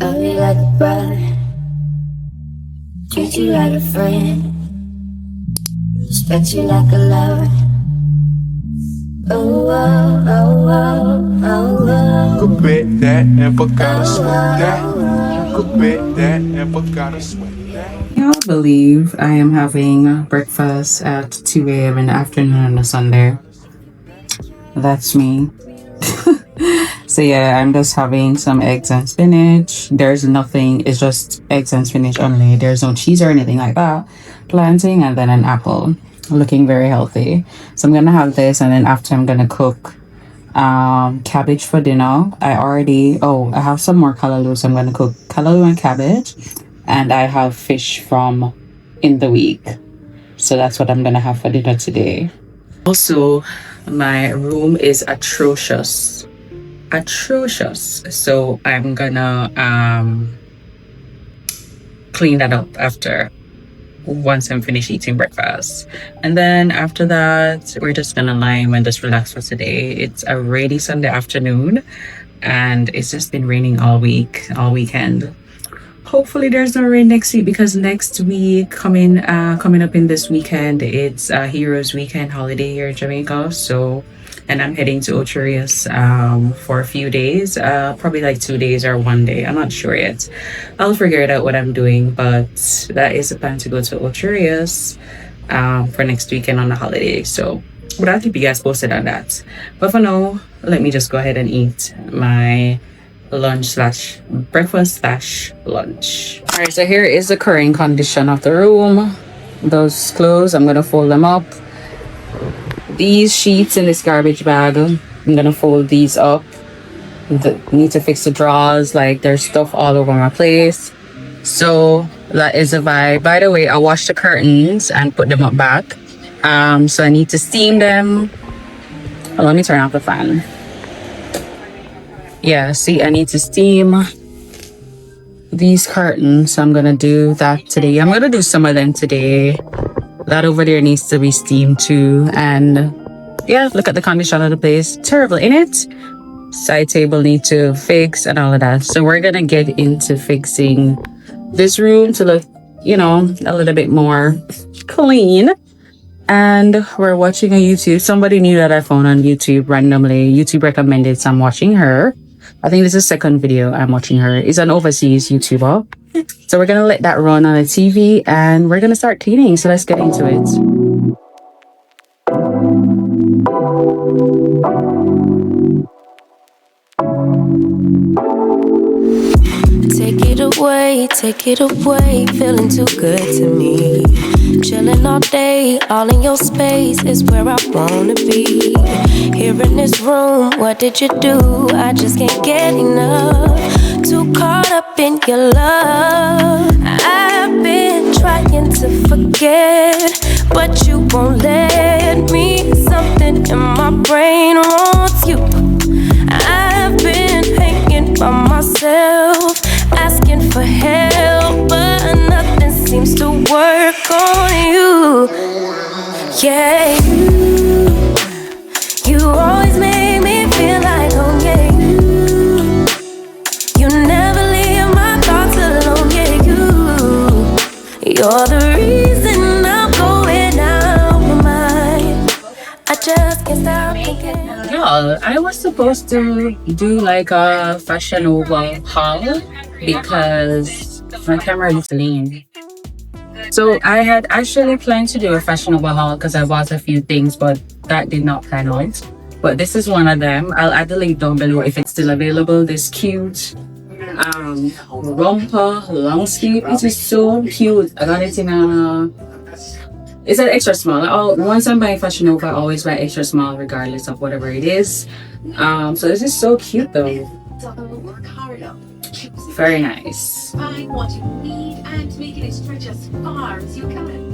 Love you like a brother, treat you like a friend, respect you like a lover. Oh, oh, oh, oh, oh, oh. Could bet that and forgot to sweat that. Could bet that and forgot to sweat that. I can't believe I am having breakfast at 2 a.m. in the afternoon on a Sunday. That's me. So yeah, I'm just having some eggs and spinach. There's nothing, it's just eggs and spinach only. There's no cheese or anything like that. Plantain and then an apple. Looking very healthy. So I'm gonna have this, and then after I'm gonna cook cabbage for dinner. I have some more callaloo, so I'm gonna cook callaloo and cabbage. And I have fish from in the week. So that's what I'm gonna have for dinner today. Also, my room is atrocious. So I'm gonna clean that up after once I'm finished eating breakfast. And then after that, we're just gonna lie and just relax for today. It's a rainy Sunday afternoon and it's just been raining all weekend. Hopefully there's no rain next week, because next week coming up in this weekend, it's a Heroes Weekend holiday here in Jamaica. So, and I'm heading to Ocherius for a few days, probably like 2 days or 1 day. I'm not sure yet. I'll figure it out what I'm doing, but that is the plan to go to Ocherius for next weekend on the holiday. So, but I'll keep you guys posted on that. But for now, let me just go ahead and eat my breakfast/lunch. All right, so here is the current condition of the room. Those clothes, I'm gonna fold them up. These sheets in this garbage bag, I'm gonna fold these up. Need to fix the drawers, like there's stuff all over my place. So that is a vibe. By the way, I washed the curtains and put them up back. So I need to steam them. Let me turn off the fan. Yeah, see, I need to steam these curtains. So I'm gonna do that today. I'm gonna do some of them today. That over there needs to be steamed too. And yeah, look at the condition of the place. Terrible, ain't it? Side table need to fix and all of that. So we're gonna get into fixing this room to look, a little bit more clean. And we're watching a YouTube. Somebody new that I found on YouTube randomly. YouTube recommended, so I'm watching her. I think this is the second video I'm watching her. It's an overseas YouTuber. So we're gonna let that run on the TV and we're gonna start cleaning. So let's get into it. Take it away, feeling too good to me. Chilling all day, all in your space is where I wanna be. Here in this room, what did you do? I just can't get enough. Too caught up in your love. I've been trying to forget, but you won't let me. Something in my brain wants you. I've been hanging by myself, asking for help, but nothing seems to work on you. Yeah, you always make me feel like home. Yeah, you never leave my thoughts alone. Yeah, you're the reason I'm going out my mind. I just can't stop thinking. Yeah, I was supposed to do like a Fashion Nova haul because my camera is lean. So I had actually planned to do a Fashion Nova haul because I bought a few things, but that did not pan out. But this is one of them. I'll add the link down below if it's still available. This cute romper long sleeve. It is so cute. I got it in it's an extra small. Once I'm buying Fashion Nova, I always buy extra small regardless of whatever it is. So this is so cute though. Very nice. Find what you need and make it stretch as far as you can.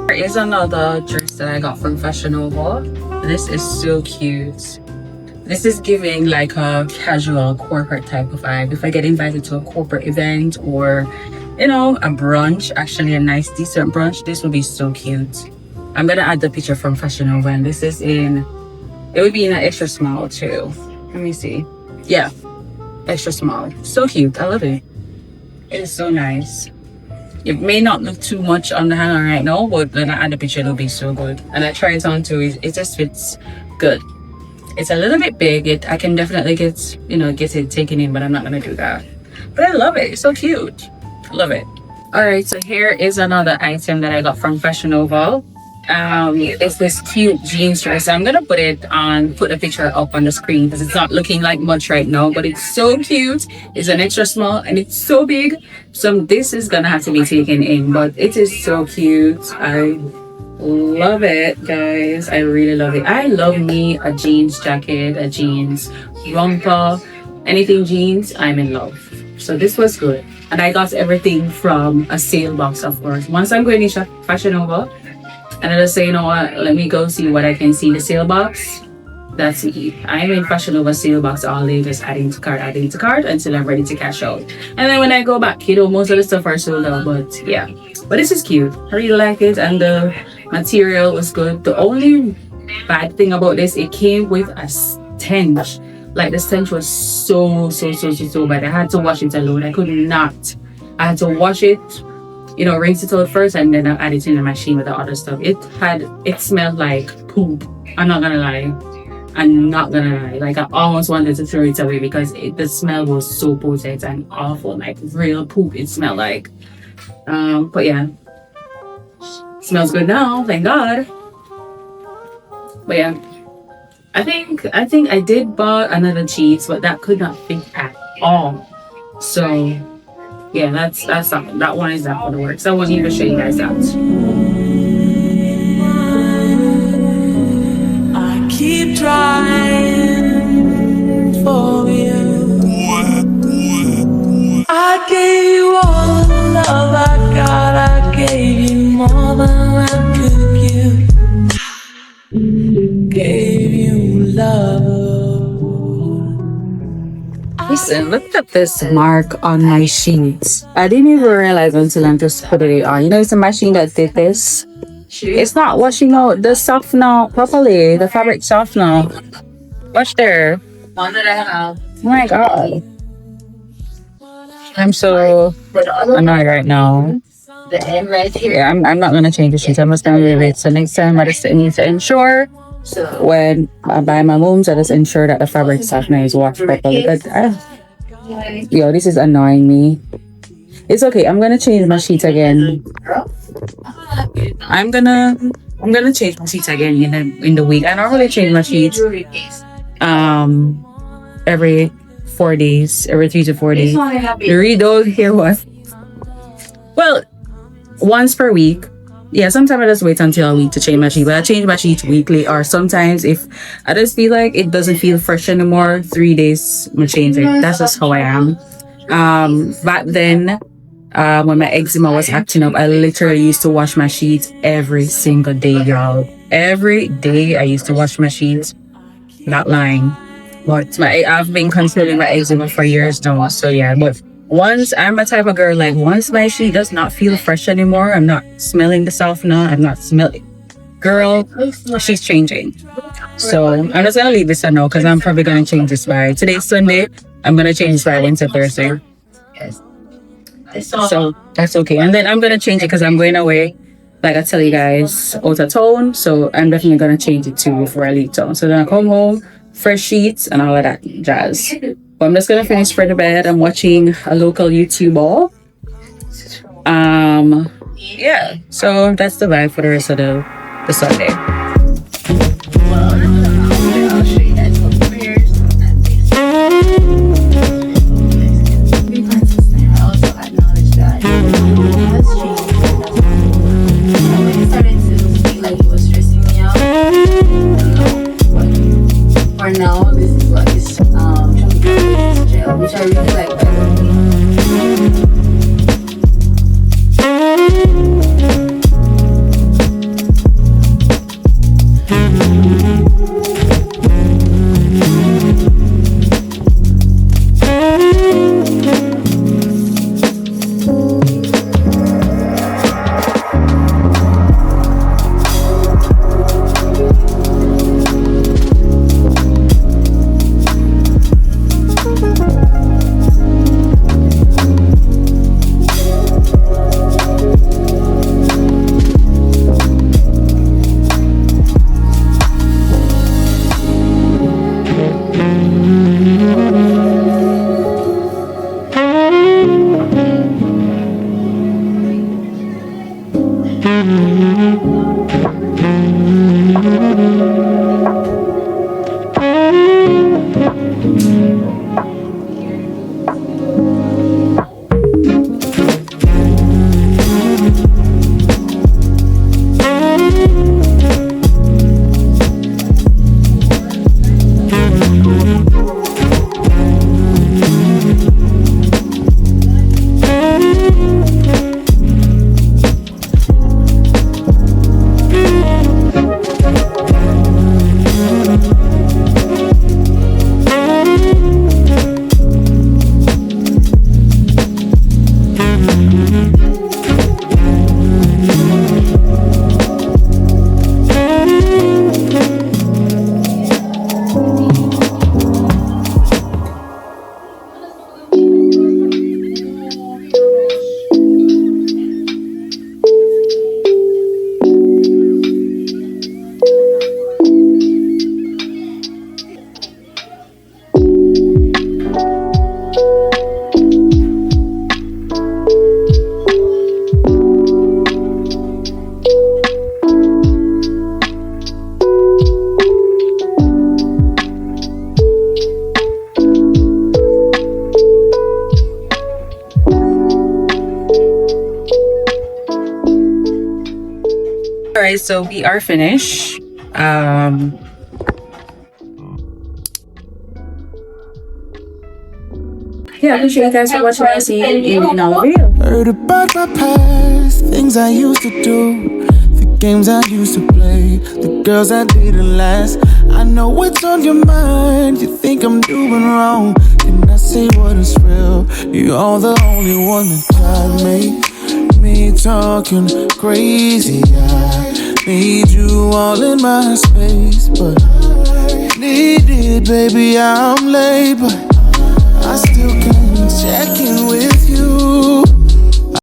There is another dress that I got from Fashion Nova. This is so cute. This is giving like a casual corporate type of vibe. If I get invited to a corporate event or you know, a brunch, actually a nice decent brunch, this would be so cute. I'm gonna add the picture from Fashion Nova, and this is in, it would be in an extra small too. Let me see. Yeah, extra small. So cute. I love it. It is so nice. It may not look too much on the hanger right now, but when I add the picture, it'll be so good. And I try it on too. It just fits good. It's a little bit big. I can definitely get it taken in, but I'm not gonna do that. But I love it. It's so cute. I love it. All right, so here is another item that I got from Fashion Nova. It's this cute jeans dress. I'm gonna put a picture up on the screen because it's not looking like much right now, but it's so cute. It's an extra small and it's so big, so this is gonna have to be taken in, but it is so cute. I love it, guys. I really love it. I love me a jeans jacket, a jeans romper, anything jeans. I'm in love. So this was good, and I got everything from a sale box, of course. Once I'm going to Fashion Nova, and I just say, you know what, let me go see what I can see in the sale box. That's it. I'm in Fashion Nova sale box all day, just adding to cart until I'm ready to cash out. And then when I go back, most of the stuff are sold out, but yeah. But this is cute. I really like it, and the material was good. The only bad thing about this, it came with a stench. Like, the stench was so bad. I had to wash it alone. I had to wash it, rinse it out first, and then I add it in the machine with the other stuff. It smelled like poop. I'm not gonna lie. Like, I almost wanted to throw it away because the smell was so potent and awful, like real poop it smelled like. But yeah, smells good now, thank God. But yeah, I think I did buy another cheese, but that could not fit at all. So yeah, that's that one is not gonna work. So I won't even show you guys that. I keep trying for you. I gave you all the love I got. I gave you more than I could give. Gave you love. Listen, look at this mark on my sheets. I didn't even realize until I just put it on. It's a machine that did this. It's not washing out the softener properly, the fabric softener. Watch there. One that I have. Oh my God. I'm so annoyed right now. The end right here. Yeah, I'm not gonna change the sheets. I'm just gonna leave it. So next time I just need to ensure when I buy my rooms, I just ensure that the fabric softener is washed properly. But this is annoying me. It's okay. I'm gonna change my sheets again. I'm gonna change my sheets again in the week. I normally change my sheets every 4 days, every 3 to 4 days. You really don't hear what? Well, once per week. Yeah, sometimes I just wait until a week to change my sheet, but I change my sheets weekly, or sometimes if I just feel like it doesn't feel fresh anymore, 3 days I'm changing. That's just how I am. Back then, when my eczema was acting up, I literally used to wash my sheets every single day, y'all. Every day I used to wash my sheets. Not lying. But I've been controlling my eczema for years now, so yeah. But once I'm a type of girl, like once my sheet does not feel fresh anymore, I'm not smelling the softener, I'm not smelling. Girl, she's changing. So I'm just gonna leave this now because I'm probably gonna change this by today's Sunday. I'm gonna change this by Wednesday, Thursday. So that's okay. And then I'm gonna change it because I'm going away, like I tell you guys, out of town. So I'm definitely gonna change it too before I leave town. So then I come home, fresh sheets and all of that jazz. But I'm just gonna finish for the bed. I'm watching a local YouTuber. Yeah. So that's the vibe for the rest of the Sunday. I'll show you guys what prayers. I also acknowledge that he has changed. When he started to feel like he was stressing me out, I don't know. For now, this is what is trying to get me to jail, which I really like, by the way. All right, so we are finished. Yeah, appreciate you guys for watching. I'll see you in another video. Heard about my past, things I used to do, the games I used to play, the girls I didn't last. I know what's on your mind, you think I'm doing wrong. Can I say what is real? You're the only one that drives me talking crazy. I need you all in my space, but I need it, baby, I'm late, but I still can't check in with you.